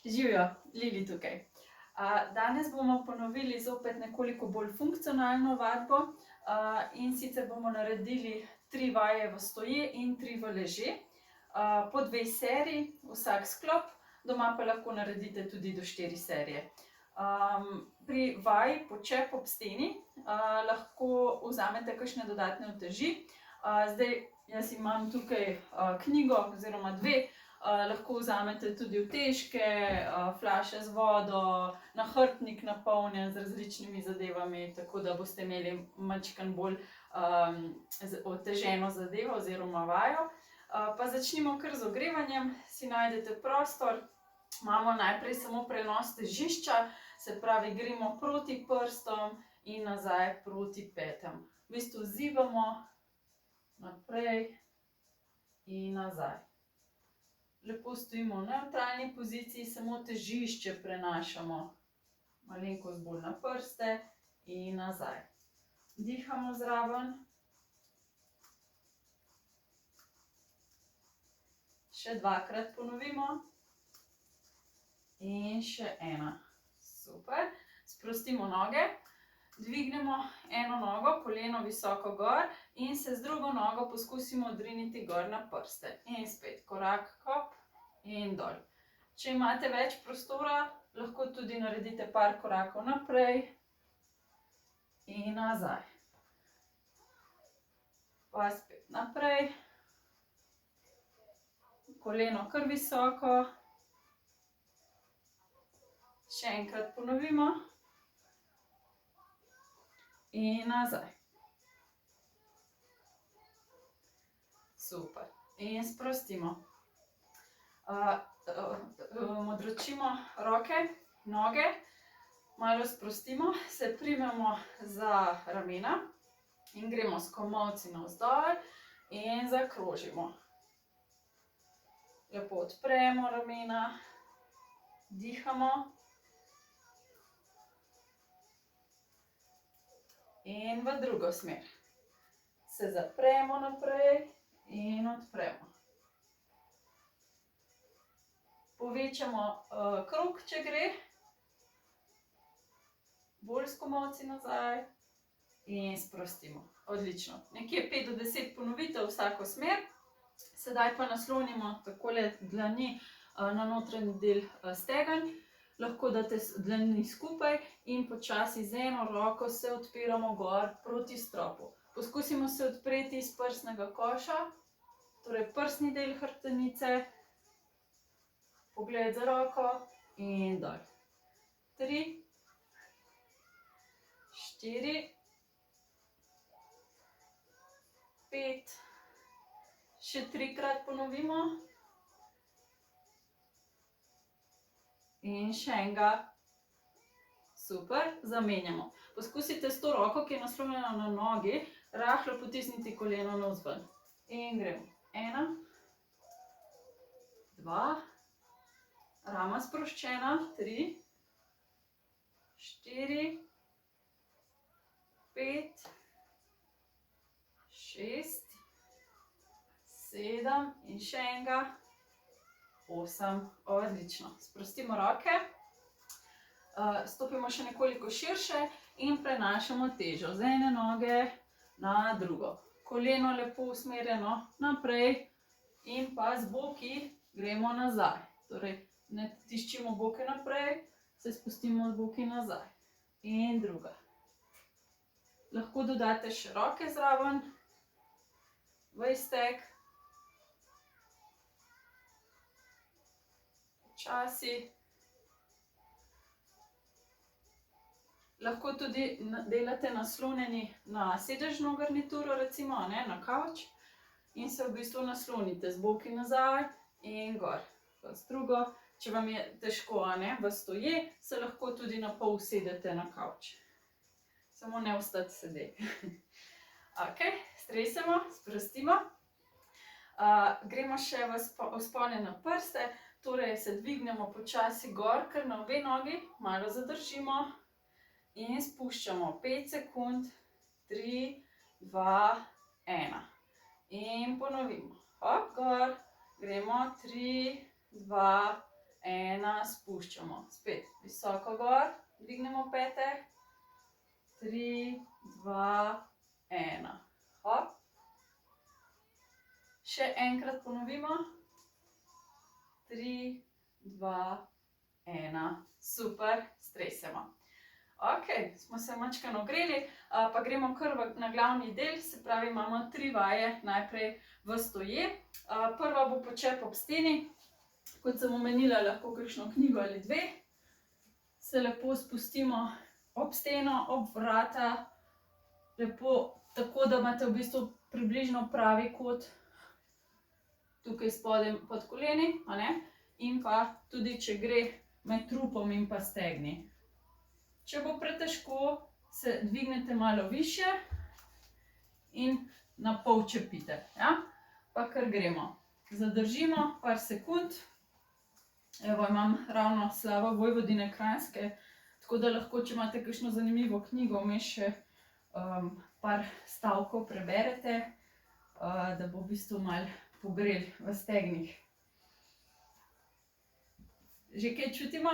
Živijo, Lili tukaj. Danes bomo ponovili zopet nekoliko bolj funkcionalno vadbo, in sicer bomo naredili 3 vaje v stoje in 3 v leže. Po 2 seriji, vsak sklop, doma pa lahko naredite tudi do 4 serije. Pri vaji počep ob steni lahko vzamete kakšne dodatne uteži. Zdaj, jaz imam tukaj knjigo oziroma 2, lahko vzamete tudi utežke, flaše z vodo, nahrbtnik napolnjen z različnimi zadevami, tako da boste imeli majčkeno bolj oteženo zadevo oziroma vajo. Pa začnimo kar z ogrevanjem. Si najdete prostor, imamo najprej samo prenos težišča, se pravi, gremo proti prstom in nazaj proti petam. V bistvu zibamo naprej in nazaj. Lepo stojimo v nevtralni poziciji, samo težišče prenašamo malenkost bolj na prste in nazaj. Dihamo zraven. Še 2-krat ponovimo. In še 1. Super. Sprostimo noge. Dvignemo eno nogo, koleno visoko gor in se z drugo nogo poskusimo odriniti gor na prste. In spet korak, hop in dol. Če imate več prostora, lahko tudi naredite par korakov naprej in nazaj. Pa spet naprej. Koleno kar visoko. Še enkrat ponovimo. In nazaj. Super. In sprostimo. Odročimo roke, noge, malo sprostimo, se primemo za ramena in gremo s komolci navzdol in zakrožimo. Lepo odpremo ramena, dihamo. In v drugo smer. Se zapremo naprej in odpremo. Povečamo krog, če gre. Bolj s komolci nazaj. In sprostimo. Odlično. Nekje 5 do 10 ponovitev vsako smer. Sedaj pa naslonimo takole dlani na notranji del stegenj. Lahko date dlani skupaj in počasi z eno roko se odpiramo gor proti stropu. Poskusimo se odpreti iz prsnega koša, torej prsni del hrbtenice. Pogled za roko in dol. 3, 4, 5, še 3-krat ponovimo. In še enega. Super, zamenjamo. Poskusite s to roko, ki je naslonjena na nogi, rahlo potisniti koleno navzven. In gremo. 1, 2, rama sproščena, 3, 4, 5, 6, 7 in še enega. 8. Odlično. Sprostimo roke. Stopimo še nekoliko širše in prenašamo težo z ene noge na drugo. Koleno lepo usmerjeno naprej in pa z boki gremo nazaj. Torej, ne tiščimo boke naprej, se spustimo z boki nazaj. In druga. Lahko dodate še roke zraven v iztek. Počasi. Lahko tudi delate naslonjeni na sedežno garnituro, recimo, na kavč. In se v bistvu naslonite z boki nazaj in gor. Pa z drugo. Če vam je težko, v stoje, se lahko tudi na pol usedete na kavč. Samo ne ostati sedeti. Okej, stresemo, sprostimo. Gremo še v vzpone na prste. Torej se dvignemo počasi gor, kar na obe nogi, malo zadržimo in spuščamo 5 sekund, 3, 2, 1. In ponovimo. Hop, gor, gremo, 3, 2, 1, spuščamo. Spet visoko gor, dvignemo pete. 3, 2, 1. Hop. Še enkrat ponovimo. 3, 2, 1. Super, stresemo. Ok, smo se majčkeno ogreli, pa gremo kar na glavni del, se pravi, imamo 3 vaje najprej v stoje. Prva bo počep ob steni, kot sem omenila, lahko kakšno knjigo ali 2. Se lepo spustimo ob steno, ob vrata, lepo tako, da imate v bistvu približno pravi kot tukaj spodaj pod koleni, a ne? In pa tudi, če gre med trupom in pa stegni. Če bo pretežko, se dvignete malo višje in na pol čepite, ja? Pa kar gremo. Zadržimo par sekund. Evo, imam ravno Slavo Vojvodine Kranjske, tako da lahko, če imate kakšno zanimivo knjigo, vmes še par stavkov preberete, da bo v bistvu malo pogrel v stegnih. Že kaj čutimo?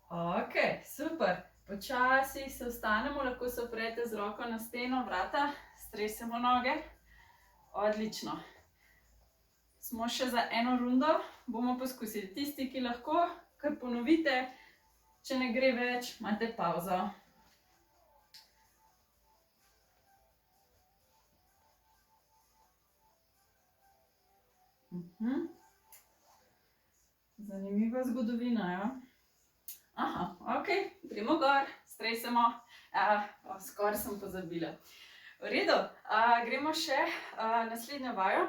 Ok, super. Počasi se vstanemo, lahko se oprete z roko na steno, vrata, stresemo noge. Odlično. Smo še za eno rundo, bomo poskusili. Tisti, ki lahko, kar ponovite, če ne gre več, imate pavzo. Zanimiva zgodovina, ja? Aha, ok, gremo gor, stresemo. Skoraj sem pozabila. V redu, gremo še naslednjo vajo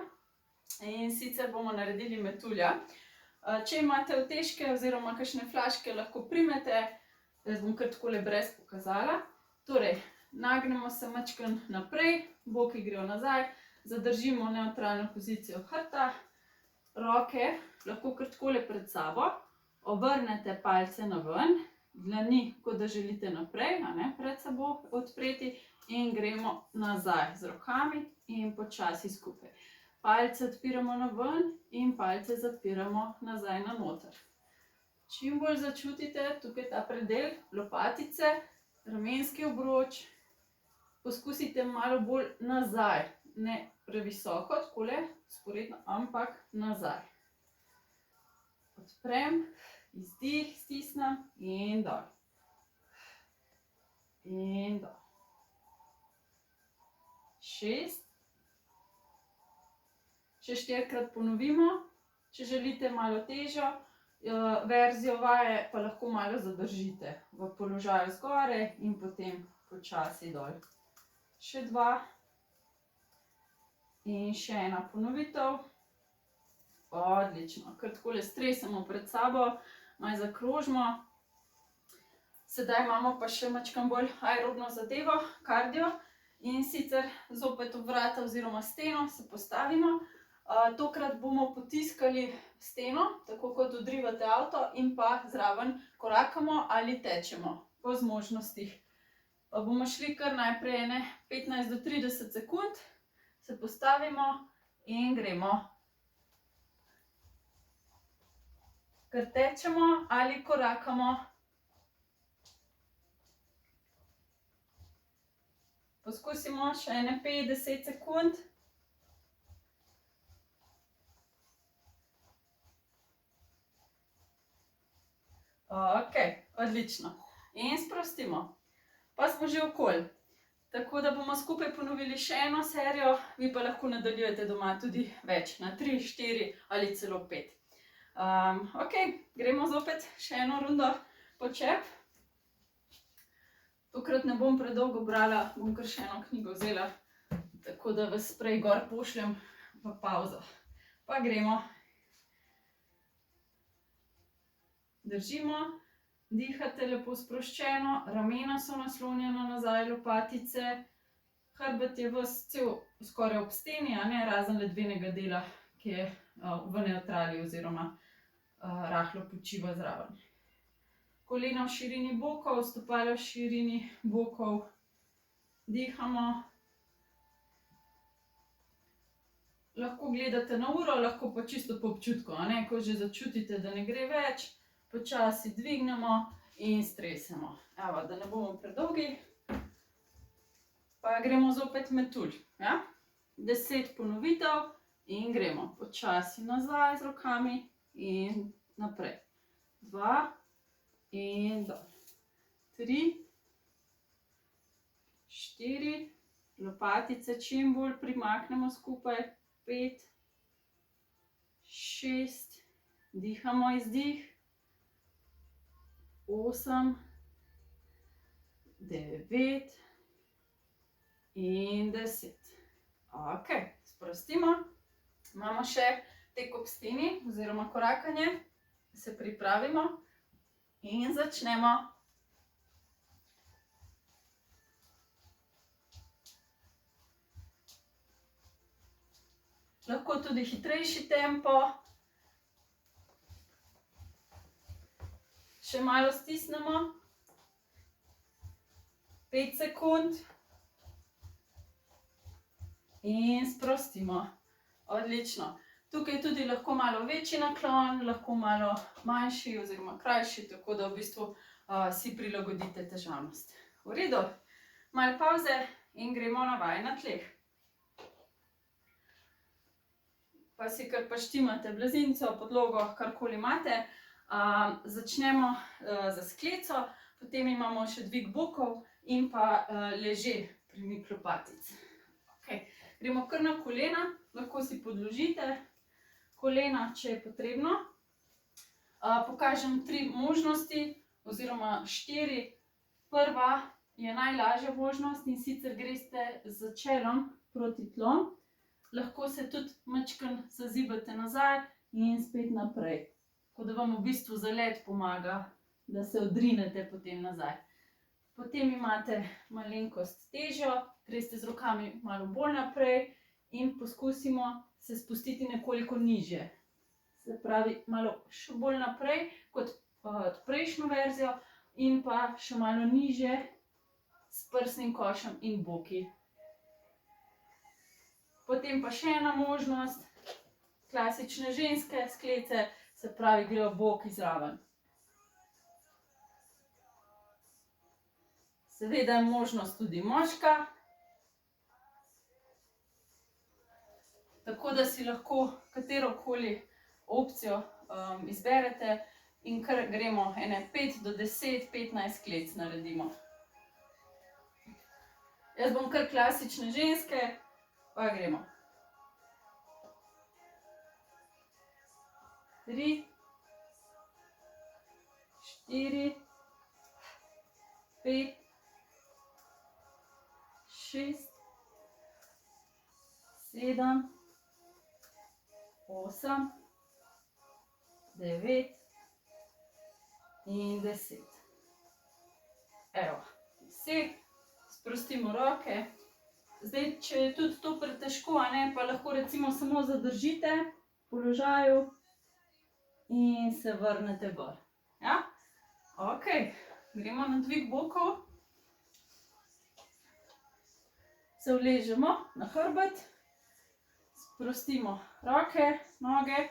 in sicer bomo naredili metulja. Če imate utežke oziroma kakšne flaške, lahko primete, jaz bom kar takole brez pokazala. Torej, nagnemo se majčkeno naprej, boki grejo nazaj, zadržimo nevtralno pozicijo hrbta, roke lahko kar takole pred sabo. Obrnete palce naven, dlani, kot da želite naprej, a ne, pred sabo odpreti in gremo nazaj z rokami in počasi skupaj. Palce odpiramo naven in palce zapiramo nazaj na noter. Čim bolj začutite tukaj ta predel, lopatice, ramenski obroč, poskusite malo bolj nazaj, ne previsoko, takole, vzporedno, ampak nazaj. Odprem. Izdih, stisnem in dol. In dol. 6. Še 4-krat ponovimo. Če želite malo težjo verzijo vaje, pa lahko malo zadržite v položaju zgoraj in potem počasi dol. Še 2. In še ena ponovitev. Odlično. Kar takole stresemo pred sabo. Malo zakrožimo. Sedaj imamo pa še majčkeno bolj aerobno zadevo, kardio. In sicer zopet ob vrata oziroma steno se postavimo. Tokrat bomo potiskali steno, tako kot odrivate avto, in pa zraven korakamo ali tečemo, po zmožnostih. Pa bomo šli kar najprej 15 do 30 sekund, se postavimo in gremo. Kar tečemo ali korakamo. Poskusimo še 5-10 sekund. Ok, odlično. In sprostimo. Pa smo že okoli. Tako da bomo skupaj ponovili še eno serijo, vi pa lahko nadaljujete doma tudi več, na 3, 4 ali celo 5. Ok, gremo zopet še eno rundo počep. Tokrat ne bom predolgo brala, bom kar še eno knjigo vzela, tako da vas prej gor pošljem v pavzo. Pa gremo. Držimo, dihate lepo sproščeno, ramena so naslonjena nazaj, lopatice, hrbet je ves cel skoraj ob steni, a ne, razen ledvenega dela, ki je v nevtrali oziroma rahlo počiva zraven. Kolena v širini bokov, stopala v širini bokov. Dihamo. lahko gledate na uro, lahko pa čisto po občutku, ko že začutite, da ne gre več, počasi dvignemo in stresemo. Evo, da ne bomo predolgi, pa gremo zopet metulj. 10 ponovitev in gremo počasi nazaj z rokami in naprej. 2 in dol. 3, 4, lopatice čim bolj primaknemo skupaj. 5, 6, dihamo izdih. 8, 9 in 10. Ok, sprostimo. Imamo še tek ob steni oziroma korakanje. Se pripravimo in začnemo. Lahko tudi hitrejši tempo. Še malo stisnemo. 5 sekund. In sprostimo. Odlično. Tukaj tudi lahko malo večji naklon, lahko malo manjši oziroma krajši, tako da v bistvu si prilagodite težavnost. V redu. Malo pavze in gremo na vaje na tleh. Pa si kar paštimate blazinco, podlogo, karkoli imate. Začnemo za skleco, potem imamo še dvig bokov in pa leže, premik lopatic. Gremo kar na kolena, lahko si podložite kolena, če je potrebno. Pokažem 3 možnosti oziroma 4. Prva je najlažja možnost in sicer greste z čelom proti tlom. Lahko se tudi majčkeno zazibate nazaj in spet naprej. Tako da vam v bistvu zalet pomaga, da se odrinete potem nazaj. Potem imate malenkost težjo, greste z rokami malo bolj naprej in poskusimo se spustiti nekoliko nižje. Se pravi, malo še bolj naprej kot prejšnjo verzijo in pa še malo nižje s prsnim košem in boki. Potem pa še ena možnost, klasične ženske sklece, se pravi, grejo boki zraven. Seveda je možnost tudi moška, tako da si lahko katerokoli opcijo izberete in kar gremo ene 5 do 10, 15 sklec naredimo. Jaz bom kar klasične ženske, pa gremo. 3, 4, 5, 6, 7, 8, 9 in 10. Evo, 10, sprostimo roke. Zdaj, če je tudi to pretežko, pa lahko recimo samo zadržite v položaju in se vrnete gor. Ja? Ok, gremo na dvig bokov. Se uležemo na hrbet, sprostimo roke, noge,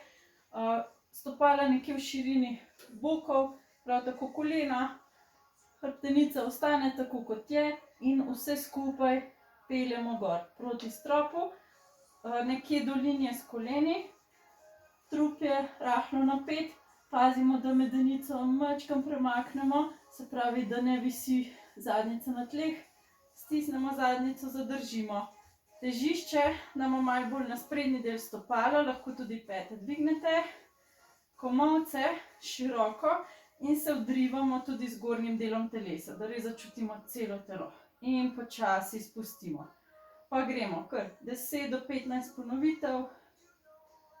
stopala nekje v širini bokov, prav tako kolena, hrbtenica ostane tako kot je in vse skupaj peljemo gor proti stropu, nekje do linije s koleni, trup je rahlo napet, pazimo, da medenico majčkeno premaknemo, se pravi, da ne visi zadnjica na tleh, stisnemo zadnjico, zadržimo. Težišče damo malo bolj na sprednji del stopala, lahko tudi pete dvignete, komolce široko in se odrivamo tudi z zgornjim delom telesa, da res začutimo celo telo. In počasi spustimo. Pa gremo kar 10 do 15 ponovitev,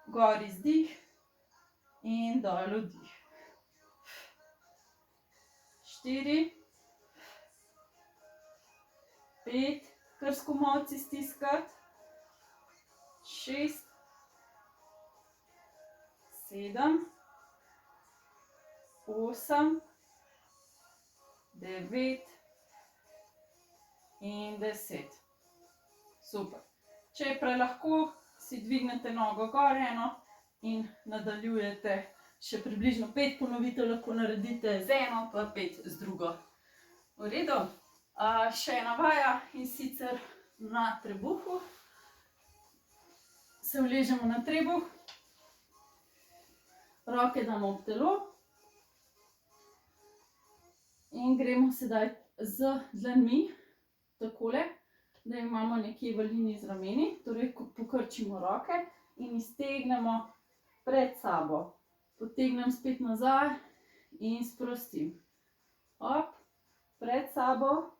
gor izdih in dol vdih. 4, 5, kar s komolci stiskati. 6, 7, 8, 9 in 10. Super. Če je prelahko, si dvignete nogo gor eno in nadaljujete še približno 5 ponovitev, lahko naredite z eno, pa 5 z drugo. V redu? Še ena vaja in sicer na trebuhu. Se uležemo na trebuh, roke damo ob telo in gremo sedaj z dlanmi, takole, da imamo nekje v liniji z rameni, torej pokrčimo roke in iztegnemo pred sabo. Potegnem spet nazaj in sprostim. Op, pred sabo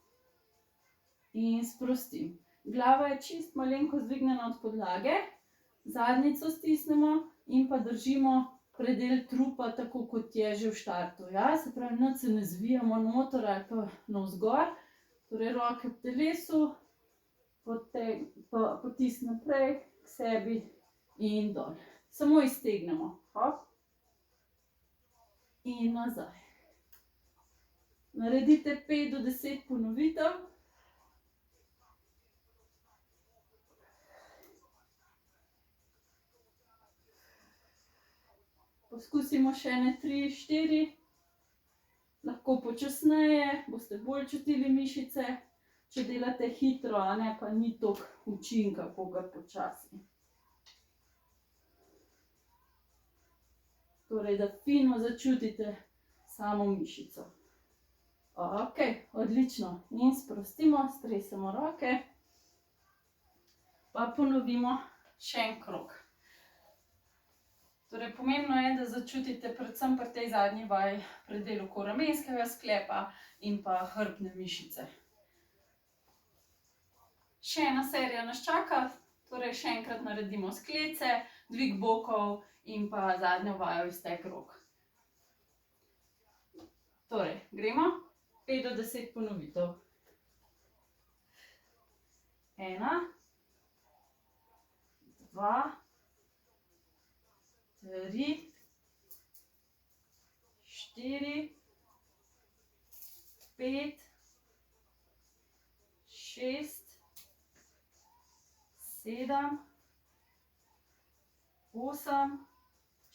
in sprostim. Glava je čist malenkost dvignjena od podlage, zadnjico stisnemo in pa držimo predel trupa, tako kot je že v štartu. Ja? Se pravi, nič se ne zvijamo noter ali pa navzgor, torej roke v telesu, potisk naprej k sebi in dol. Samo iztegnemo. Hop. In nazaj. Naredite 5 do 10 ponovitev. Poskusimo še ene 3, 4. Lahko počasneje, boste bolj čutili mišice. Če delate hitro, pa ni toliko učinka, kakor počasi. Torej, da fino začutite samo mišico. Ok, odlično. In sprostimo, stresemo roke. Pa ponovimo še en krog. Torej, pomembno je, da začutite predvsem pri tej zadnji vaji predel ramenskega sklepa in pa hrbtne mišice. Še ena serija nas čaka, torej še enkrat naredimo sklece, dvig bokov in pa zadnjo vajo iztek rok. Torej, gremo 5 do 10 ponovitev. 1, 2, 3, 4, 5, 6, 7, 8,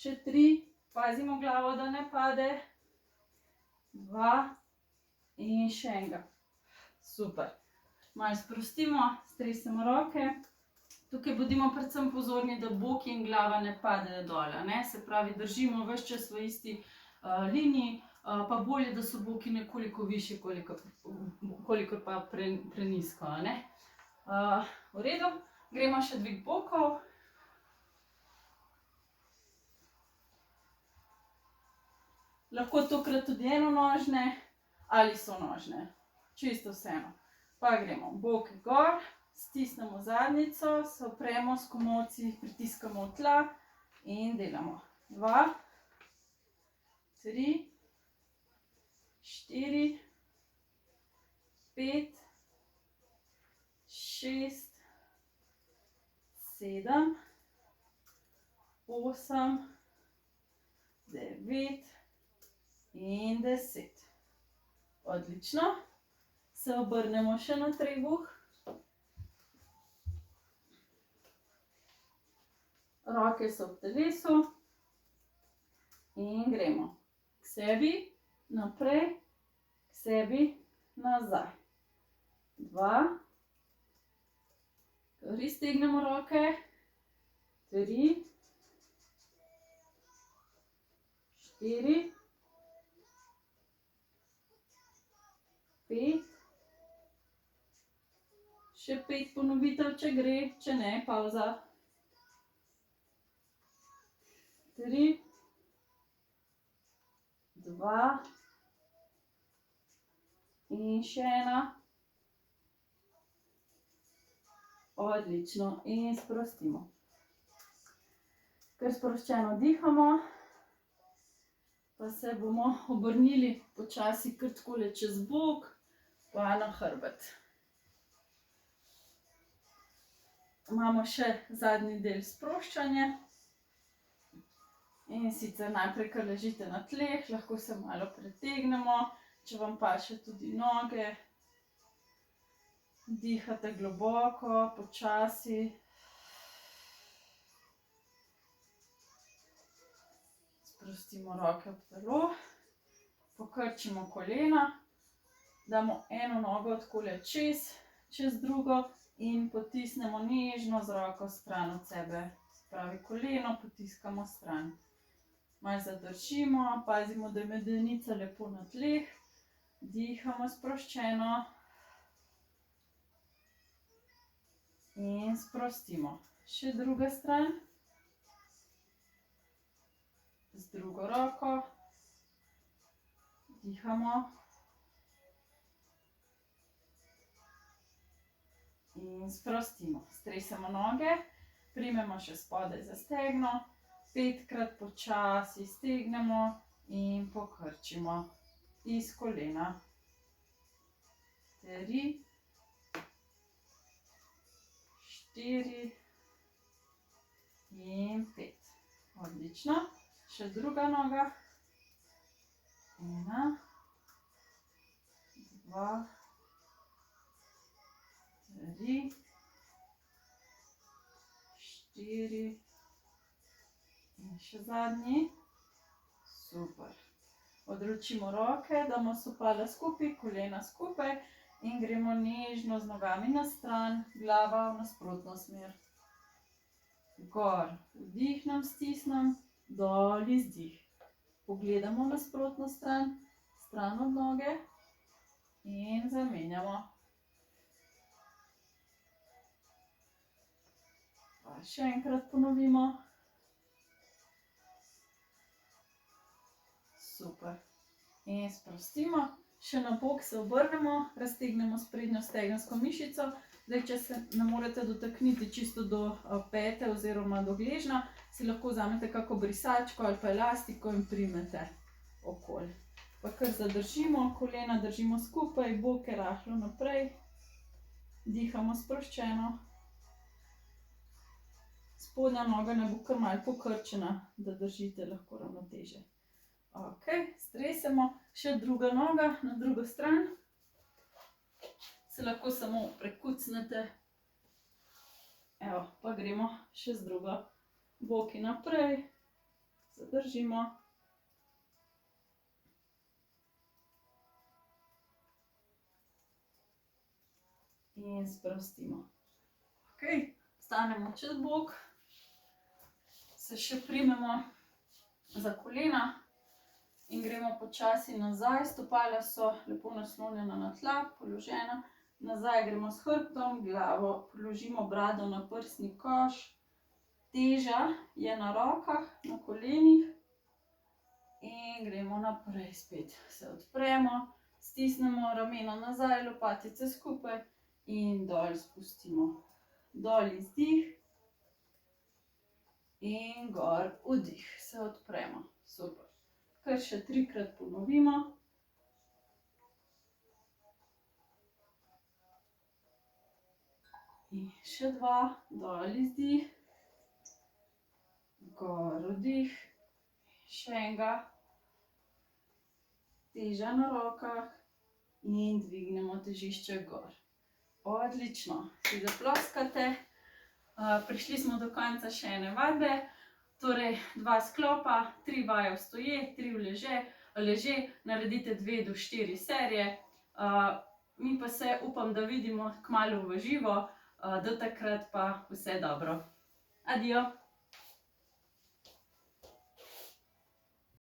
še 3, pazimo glavo, da ne pade, 2 in še enega. Super. Malo sprostimo, stresemo roke. Tukaj bodimo predvsem pozorni, da boki in glava ne padejo dol. Se pravi, držimo ves čas v isti liniji, pa bolje, da so boki nekoliko višji, kolikor pa prenizko. V redu, gremo še dvig bokov. Lahko tokrat tudi enonožne ali sonožne, čisto vseeno. Pa gremo boki gor. Stisnemo zadnjico, se opremo s komolci, pritiskamo v tla in delamo. 2, 3, 4, 5, 6, 7, 8, 9 in 10. Odlično. Se obrnemo še na trebuh. Roke so v telesu in gremo k sebi, naprej, k sebi, nazaj. 2, kar iztegnemo roke, 3, 4, 5, še 5 ponovitev, če gre, če ne, pauza. 3, 2 in še ena. Odlično. In sprostimo. Ker sproščeno dihamo, pa se bomo obrnili počasi kar takole čez bok, pa na hrbet. Imamo še zadnji del sproščanja. In sicer najprej, kar ležite na tleh, lahko se malo pretegnemo, če vam paše tudi noge. Dihate globoko, počasi. sprostimo roke ob telo, pokrčimo kolena, damo eno nogo takole čez drugo in potisnemo nežno z roko stran od sebe. Se pravi, koleno potiskamo stran. Malo zadržimo, pazimo, da je medenica lepo na tleh, dihamo sproščeno in sprostimo. Še druga stran. Z drugo roko dihamo in sprostimo. Stresemo noge, primemo še spodaj za stegno, 5-krat počasi stegnemo in pokrčimo iz kolena. 3, 4 in 5. Odlično. Še druga noga. 1, 2, 3, 4 in še zadnji. Super. Odročimo roke, damo stopala skupaj, kolena skupaj in gremo nežno z nogami na stran, glava v nasprotno smer. Gor, vdihnem, stisnem, dol, izdih. Pogledamo v nasprotno stran, stran od noge in zamenjamo. Pa še enkrat ponovimo. Super. In sprostimo. Še na bok se obrnemo, raztegnemo sprednjo stegensko mišico. Zdaj, če se ne morete dotakniti čisto do pete oziroma do gležnja, si lahko vzamete kako brisačko ali pa elastiko in primete okoli. Pa kar zadržimo, kolena držimo skupaj, boke rahlo naprej. Dihamo sproščeno. Spodnja noga ne bo kar malo pokrčena, da držite lahko ravnotežje. Ok, stresemo. Še druga noga na drugo stran. Se lahko samo prekucnete. Evo, pa gremo še z drugo. Boki naprej. Zadržimo. In sprostimo. Ok, stanemo čez bok. Se še primemo za kolena. In gremo počasi nazaj, stopala so lepo naslonjena na tla, položena. Nazaj gremo s hrbtom, glavo položimo brado na prsni koš. Teža je na rokah, na kolenih. In gremo naprej spet. Se odpremo, stisnemo ramena nazaj, lopatice skupaj in dol spustimo. Dol izdih in gor vdih. Se odpremo. Super. Kar še 3-krat ponovimo. In še 2, dol izdih, gor vdih, še enega, teža na rokah in dvignemo težišče gor. Odlično, si zaploskate. Prišli smo do konca še ene vadbe. Torej, 2 sklopa, 3 vaje v stoje, 3 v leže, naredite 2 do 4 serije. Mi pa se upam, da vidimo kmalu v živo, do takrat pa vse dobro. Adijo!